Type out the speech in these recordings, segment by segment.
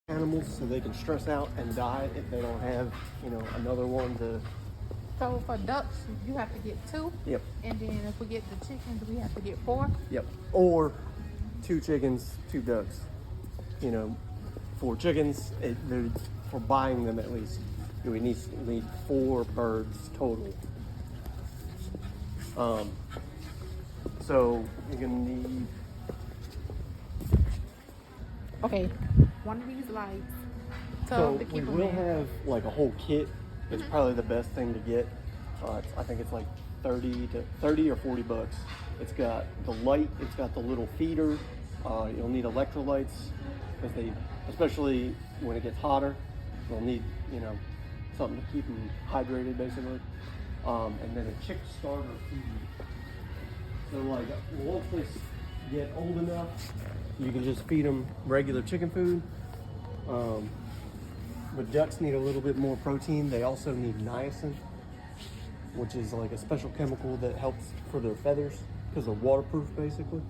animals so they can stress out and die if they don't have, another one to. So for ducks, you have to get 2. Yep. And then if we get the chickens, we have to get 4. Yep. Or 2 chickens, 2 ducks. For chickens, for buying them at least, we need 4 birds total. So you're gonna need. Okay. One of these lights. So we will have like a whole kit. It's probably the best thing to get. I think it's like 30 or 40 bucks. It's got the light. It's got the little feeder. You'll need electrolytes because especially when it gets hotter, they'll need something to keep them hydrated basically. And then a chick starter feed. So like once they get old enough, you can just feed them regular chicken food. But ducks need a little bit more protein. They also need niacin, which is like a special chemical that helps for their feathers because they're waterproof basically.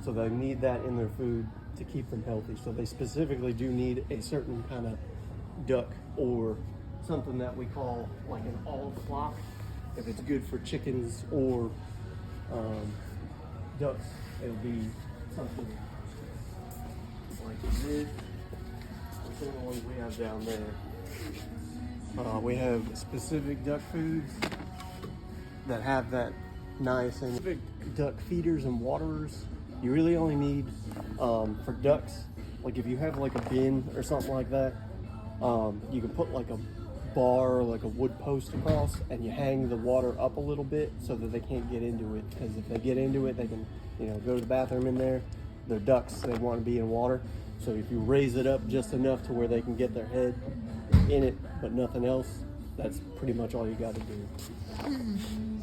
So they need that in their food to keep them healthy. So they specifically do need a certain kind of duck or something that we call like an all flock. If it's good for chickens or ducks, it'll be something like this. What's the ones we have down there? We have specific duck foods that have that niacin. Specific duck feeders and waterers. You really only need for ducks. Like if you have like a bin or something like that, you can put like a bar, like a wood post across, and you hang the water up a little bit so that they can't get into it. Because if they get into it, they can, go to the bathroom in there. They're ducks; they want to be in water. So if you raise it up just enough to where they can get their head in it, but nothing else, that's pretty much all you got to do.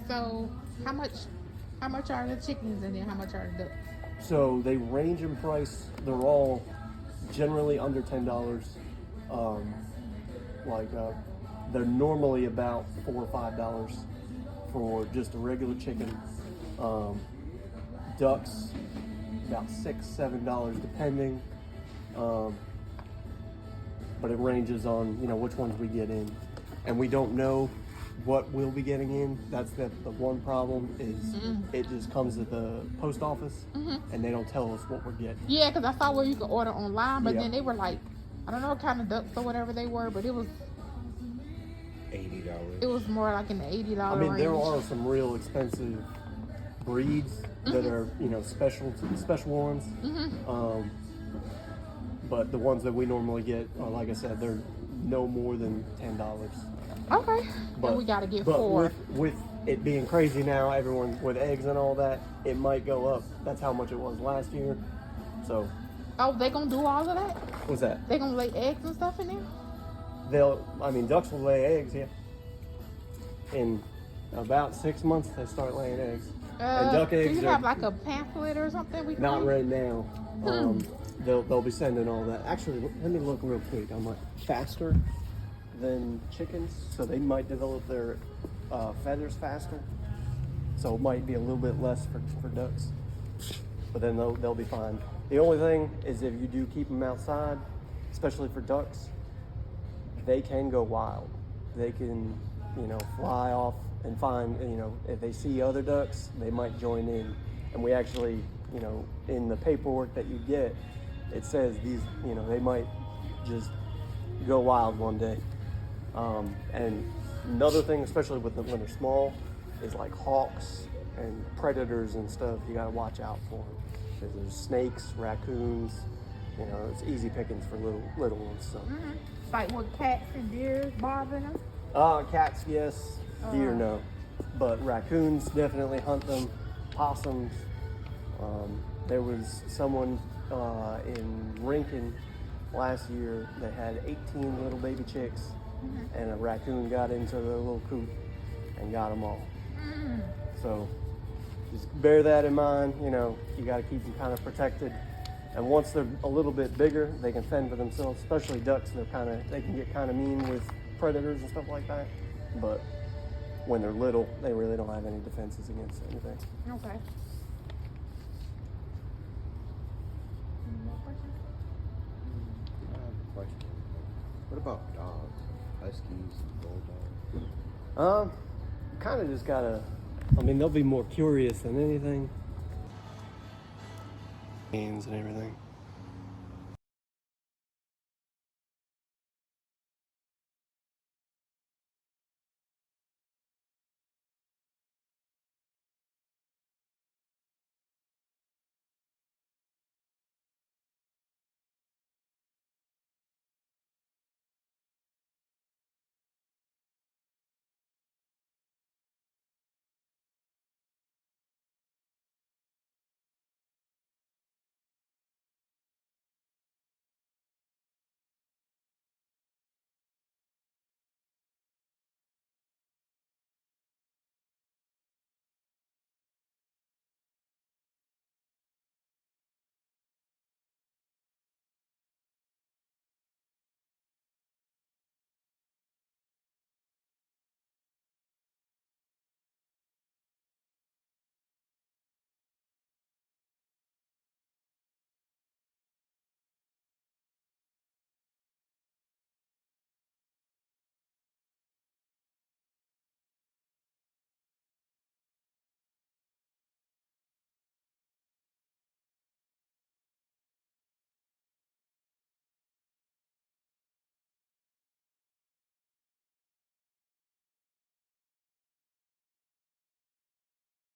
So how much are the chickens and then how much are the ducks? So they range in price. They're all generally under $10. They're normally about $4 or $5 for just a regular chicken. Ducks about $6, $7 depending. But it ranges on which ones we get in, and we don't know what we'll be getting in. That's the one problem is it just comes to the post office and they don't tell us what we're getting. Yeah, because I saw where you could order online, but then they were like, I don't know what kind of ducks or whatever they were, but it was $80. It was more like in the $80 I mean, range. there are some real expensive breeds that are special ones. But the ones that we normally get are, like I said, they're no more than $10. Okay. But and we got to get 4. With it being crazy now, everyone with eggs and all that, it might go up. That's how much it was last year. So. Oh, they gonna do all of that? What's that? They gonna lay eggs and stuff in there? Ducks will lay eggs, yeah. In about 6 months, they start laying eggs. And duck eggs. Do you have like a pamphlet or something? Not right now. They'll be sending all that. Actually, let me look real quick. I'm like faster than chickens, so they might develop their feathers faster. So it might be a little bit less for ducks, but then they'll be fine. The only thing is if you do keep them outside, especially for ducks, they can go wild. They can, fly off and find, if they see other ducks, they might join in. And we actually, in the paperwork that you get, it says these, they might just go wild one day. And another thing, especially when they're small, is like hawks and predators and stuff. You gotta watch out for them. Because there's snakes, raccoons. It's easy pickings for little ones. So. Like what, cats and deer bothering them? Cats, yes. Deer, no. But raccoons, definitely hunt them. Possums. There was someone in Rincon last year that had 18 little baby chicks, and a raccoon got into their little coop and got them all. So just bear that in mind. You got to keep them kind of protected. And once they're a little bit bigger, they can fend for themselves. Especially ducks, they can get kind of mean with predators and stuff like that. But when they're little, they really don't have any defenses against anything. Okay. question. What about dogs? Huskies and bulldogs? Kind of just gotta. I mean, they'll be more curious than anything. And everything.